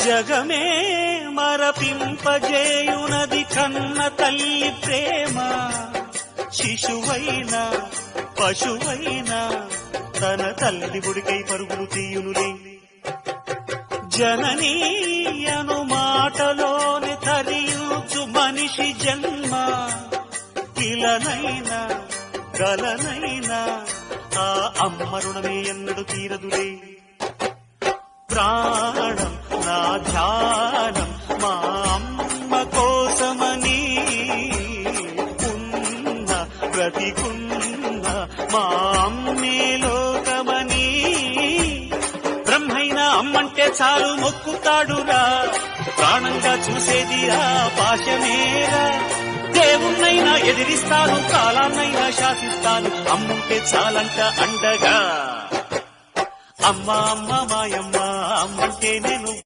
జగమే మరపింపజేయునది కన్న తల్లి ప్రేమ. శిశువైనా పశువైనా తన తల్లి బుడికై పరుగులు తీయునులే. జననీ అను మాటలోని తరించు మనిషి జన్మ. ఇలనైనా కలనైనా ఆ అమ్మ రుణమే ఎన్నడు తీరదులే. ప్రాణం నా ధ్యానం మా అమ్మ కోసమని ఉన్న బ్రతికున్న మా అమ్మే లోకమని. బ్రహ్మైనా అమ్మంటే చాలు మొక్కుతాడురా, ప్రాణంగా చూసేది ఆ పాశమేరా. దేవుణ్ణైనా ఎదిరిస్తాను, కాలాన్నైనా శాసిస్తాను, అమ్ముంటే చాలంట అండగా. అమ్మ అమ్మ మాయమ్మ అమ్మంటే నేను